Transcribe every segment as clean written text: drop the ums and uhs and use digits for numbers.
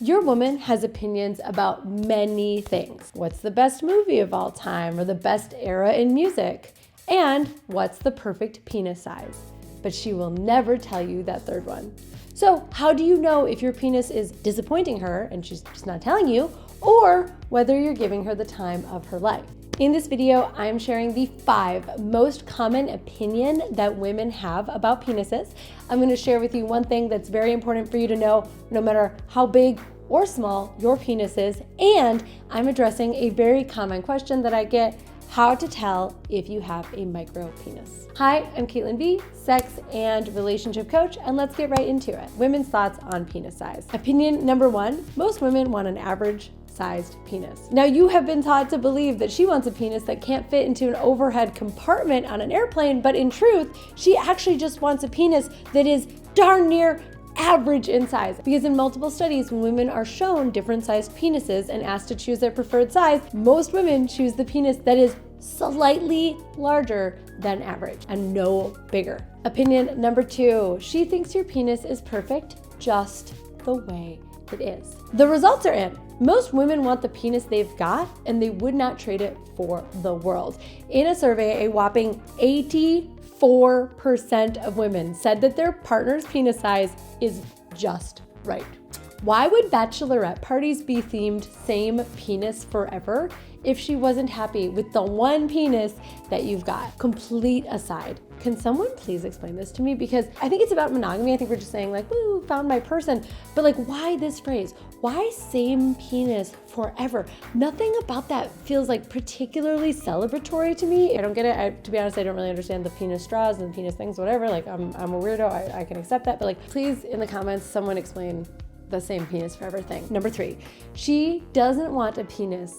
Your woman has opinions about many things. What's the best movie of all time, or the best era in music? And what's the perfect penis size? But she will never tell you that third one. So how do you know if your penis is disappointing her and she's just not telling you, or whether you're giving her the time of her life? In this video, I'm sharing the 5 most common opinion that women have about penises. I'm going to share with you one thing that's very important for you to know, no matter how big or small your penis is, and I'm addressing a very common question that I get: how to tell if you have a micro penis. Hi, I'm Caitlin B, sex and relationship coach, and let's get right into it. Women's thoughts on penis size. Opinion number 1, most women want an average sized penis. Now, you have been taught to believe that she wants a penis that can't fit into an overhead compartment on an airplane, but in truth, she actually just wants a penis that is darn near average in size. Because in multiple studies, when women are shown different sized penises and asked to choose their preferred size, most women choose the penis that is slightly larger than average and no bigger. Opinion number 2, she thinks your penis is perfect just the way it is. The results are in. Most women want the penis they've got, and they would not trade it for the world. In a survey, a whopping 84% of women said that their partner's penis size is just right. Why would bachelorette parties be themed same penis forever if she wasn't happy with the one penis that you've got? Complete aside, can someone please explain this to me? Because I think it's about monogamy. I think we're just saying like, woo, found my person. But like, why this phrase? Why same penis forever? Nothing about that feels like particularly celebratory to me. I don't get it. To be honest, I don't really understand the penis straws and the penis things, whatever. Like, I'm a weirdo. I can accept that. But like, please, in the comments, someone explain the same penis forever thing. Number 3, she doesn't want a penis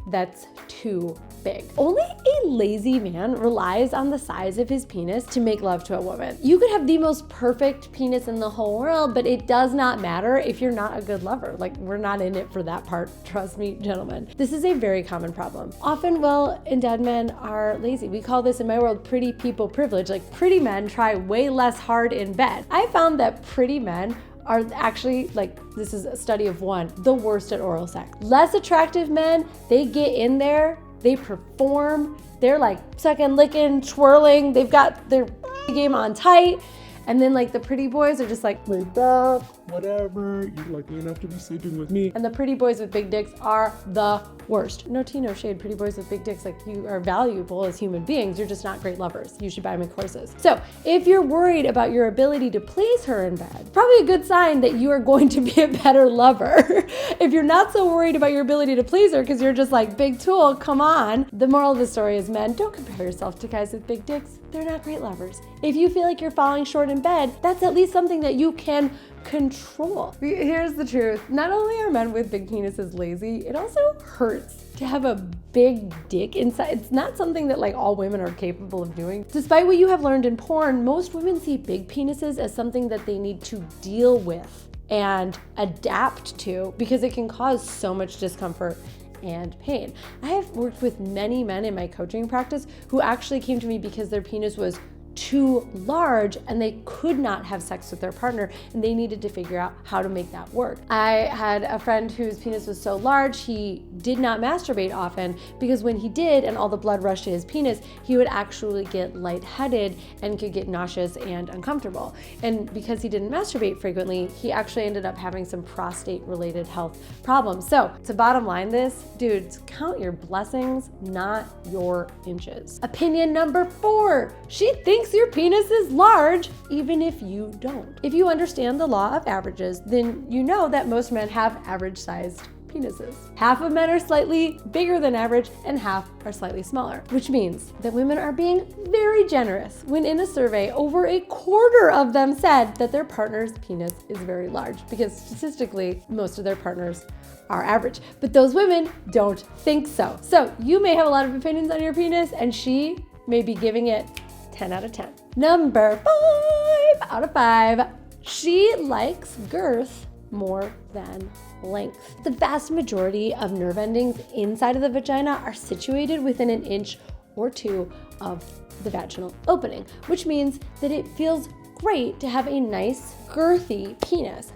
that's too big. Only a lazy man relies on the size of his penis to make love to a woman. You could have the most perfect penis in the whole world, but it does not matter if you're not a good lover. Like, we're not in it for that part. Trust me, gentlemen. This is a very common problem. Often well-endowed men are lazy. We call this in my world pretty people privilege. Like, pretty men try way less hard in bed. I found that pretty men are actually, like, this is a study of one, the worst at oral sex. Less attractive men, they get in there, they perform, they're like sucking, licking, twirling, they've got their game on tight. And then like the pretty boys are just like, laid back, whatever, you're lucky enough to be sleeping with me. And the pretty boys with big dicks are the worst. No tea, no shade, pretty boys with big dicks, like, you are valuable as human beings, you're just not great lovers. You should buy them courses. So if you're worried about your ability to please her in bed, probably a good sign that you are going to be a better lover. If you're not so worried about your ability to please her because you're just like, big tool, come on. The moral of the story is, men, don't compare yourself to guys with big dicks. They're not great lovers. If you feel like you're falling short in bed, that's at least something that you can control. Here's the truth. Not only are men with big penises lazy, it also hurts to have a big dick inside. It's not something that like all women are capable of doing. Despite what you have learned in porn, most women see big penises as something that they need to deal with and adapt to because it can cause so much discomfort and pain. I have worked with many men in my coaching practice who actually came to me because their penis was too large and they could not have sex with their partner, and they needed to figure out how to make that work. I had a friend whose penis was so large he did not masturbate often, because when he did and all the blood rushed to his penis, he would actually get lightheaded and could get nauseous and uncomfortable. And because he didn't masturbate frequently, he actually ended up having some prostate related health problems. So to bottom line this, dudes, count your blessings, not your inches. Opinion number 4, she thinks your penis is large, even if you don't. If you understand the law of averages, then you know that most men have average-sized penises. Half of men are slightly bigger than average and half are slightly smaller, which means that women are being very generous when in a survey, over a quarter of them said that their partner's penis is very large, because statistically, most of their partners are average. But those women don't think so. So you may have a lot of opinions on your penis, and she may be giving it 10 out of 10. Number 5 out of 5, she likes girth more than length. The vast majority of nerve endings inside of the vagina are situated within an inch or 2 of the vaginal opening, which means that it feels great to have a nice girthy penis.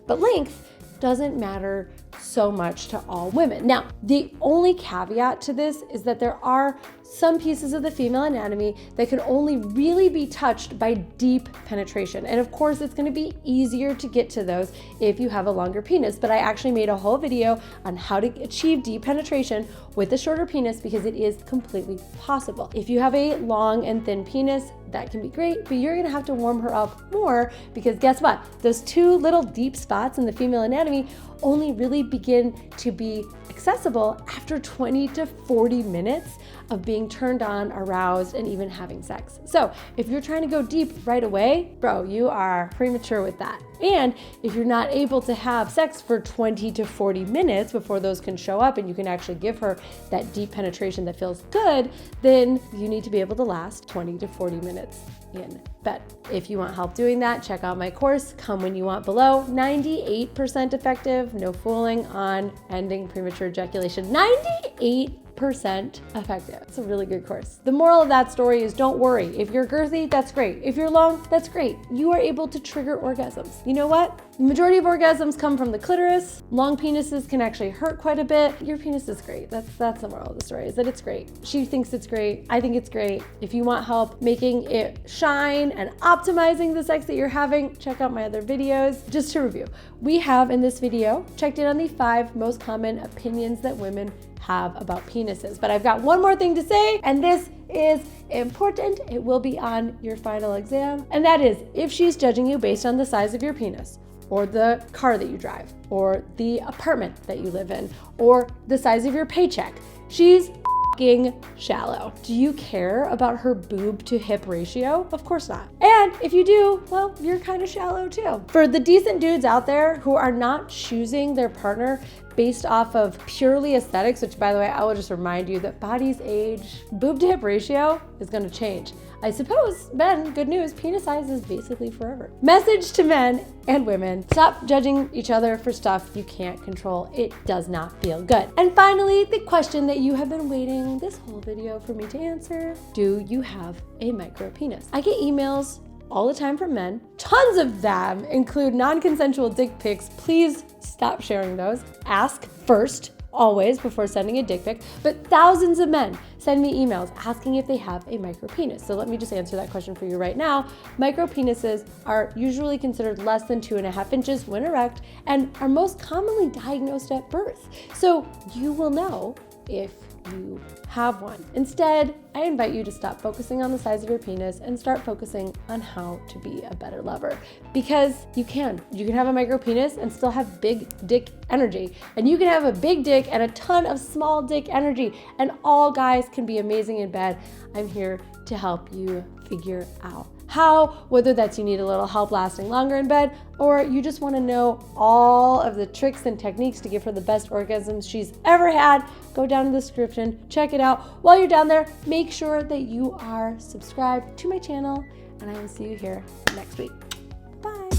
But length doesn't matter so much to all women. Now, the only caveat to this is that there are some pieces of the female anatomy that can only really be touched by deep penetration. And of course, it's going to be easier to get to those if you have a longer penis. But I actually made a whole video on how to achieve deep penetration with a shorter penis because it is completely possible. If you have a long and thin penis, that can be great, but you're gonna have to warm her up more because guess what? Those two little deep spots in the female anatomy only really begin to be accessible after 20 to 40 minutes of being turned on, aroused, and even having sex. So if you're trying to go deep right away, bro, you are premature with that. And if you're not able to have sex for 20 to 40 minutes before those can show up and you can actually give her that deep penetration that feels good, then you need to be able to last 20 to 40 minutes in bed. If you want help doing that, check out my course, Come When You Want Below. 98% effective, no fooling on ending premature ejaculation. 98% effective. It's a really good course. The moral of that story is don't worry. If you're girthy, that's great. If you're long, that's great. You are able to trigger orgasms. You know what? The majority of orgasms come from the clitoris. Long penises can actually hurt quite a bit. Your penis is great. That's the moral of the story, is that it's great. She thinks it's great. I think it's great. If you want help making it shine and optimizing the sex that you're having, check out my other videos. Just to review, we have in this video checked in on the 5 most common opinions that women have about penises. But I've got one more thing to say, and this is important. It will be on your final exam. And that is, if she's judging you based on the size of your penis, or the car that you drive, or the apartment that you live in, or the size of your paycheck, she's f***ing shallow. Do you care about her boob to hip ratio? Of course not. And if you do, well, you're kind of shallow too. For the decent dudes out there who are not choosing their partner based off of purely aesthetics, which by the way, I will just remind you that bodies age, boob to hip ratio is gonna change. I suppose, men, good news, penis size is basically forever. Message to men and women, stop judging each other for stuff you can't control. It does not feel good. And finally, the question that you have been waiting this whole video for me to answer, do you have a micro penis? I get emails all the time from men. Tons of them include non-consensual dick pics. Please stop sharing those. Ask first, always, before sending a dick pic. But thousands of men send me emails asking if they have a micro penis. So let me just answer that question for you right now. Micro penises are usually considered less than 2.5 inches when erect and are most commonly diagnosed at birth. So you will know if you have one. Instead, I invite you to stop focusing on the size of your penis and start focusing on how to be a better lover. Because you can. You can have a micro penis and still have big dick energy. And you can have a big dick and a ton of small dick energy. And all guys can be amazing in bed. I'm here to help you figure out how, whether that's you need a little help lasting longer in bed, or you just want to know all of the tricks and techniques to give her the best orgasms she's ever had, go down in the description, check it out. While you're down there, make sure that you are subscribed to my channel, and I will see you here next week. Bye.